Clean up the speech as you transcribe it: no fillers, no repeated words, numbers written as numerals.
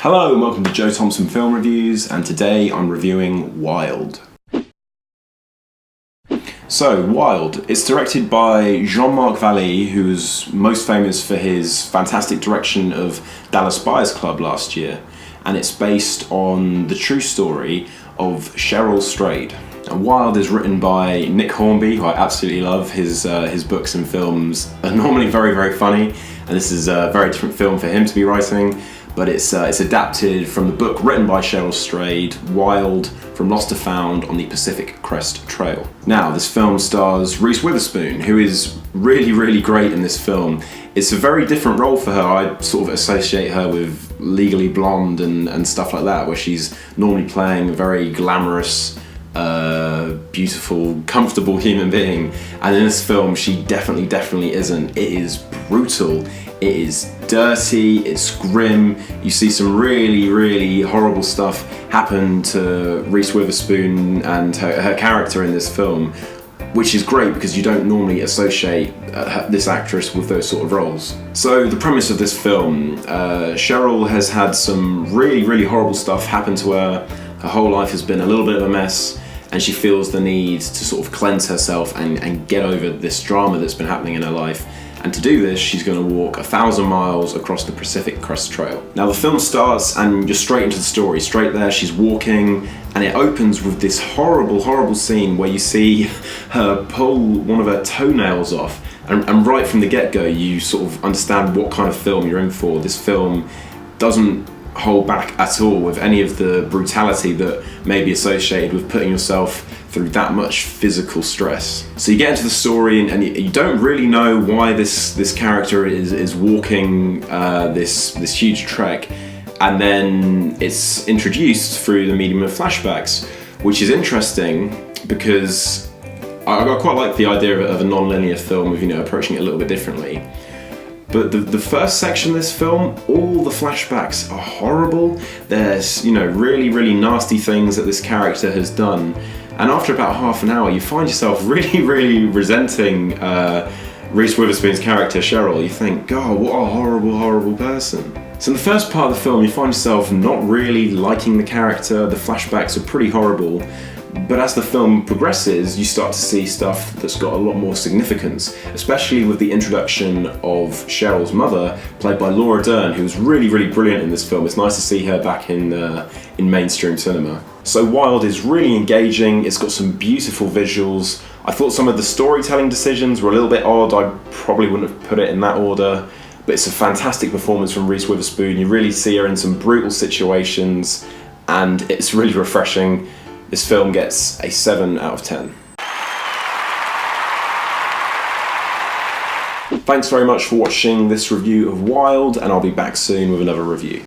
Hello and welcome to Joe Thompson Film Reviews, and today I'm reviewing Wild. So, Wild, it's directed by Jean-Marc Vallée, who's most famous for his fantastic direction of Dallas Buyers Club last year, and it's based on the true story of Cheryl Strayed. And Wild is written by Nick Hornby, who I absolutely love. His books and films are normally very, very funny, and this is a very different film for him to be writing. But it's adapted from the book written by Cheryl Strayed, Wild, From Lost to Found on the Pacific Crest Trail. Now, this film stars Reese Witherspoon, who is really, really great in this film. It's a very different role for her. I sort of associate her with Legally Blonde and stuff like that, where she's normally playing a very glamorous, beautiful, comfortable human being. And in this film, she definitely isn't. It is brutal. It is dirty, it's grim. You see some really, really horrible stuff happen to Reese Witherspoon and her character in this film, which is great because you don't normally associate this actress with those sort of roles. So the premise of this film, Cheryl has had some really, really horrible stuff happen to her. Her whole life has been a little bit of a mess, and she feels the need to sort of cleanse herself and get over this drama that's been happening in her life. And to do this, she's going to walk 1,000 miles across the Pacific Crest Trail. Now the film starts and you're straight into the story. Straight there, she's walking, and it opens with this horrible, horrible scene where you see her pull one of her toenails off. And right from the get-go, you sort of understand what kind of film you're in for. This film doesn't hold back at all with any of the brutality that may be associated with putting yourself through that much physical stress. So you get into the story and you don't really know why this character is walking this huge trek, and then it's introduced through the medium of flashbacks, which is interesting because I quite like the idea of a non-linear film of approaching it a little bit differently. But the first section of this film, all the flashbacks are horrible. There's really, really nasty things that this character has done. And after about half an hour, you find yourself really, really resenting Reese Witherspoon's character, Cheryl. You think, God, what a horrible, horrible person. So in the first part of the film, you find yourself not really liking the character. The flashbacks are pretty horrible. But as the film progresses, you start to see stuff that's got a lot more significance, especially with the introduction of Cheryl's mother, played by Laura Dern, who's really, really brilliant in this film. It's nice to see her back in mainstream cinema. So Wild is really engaging. It's got some beautiful visuals. I thought some of the storytelling decisions were a little bit odd. I probably wouldn't have put it in that order. But it's a fantastic performance from Reese Witherspoon. You really see her in some brutal situations, and it's really refreshing. This film gets a 7 out of 10. Thanks very much for watching this review of Wild, and I'll be back soon with another review.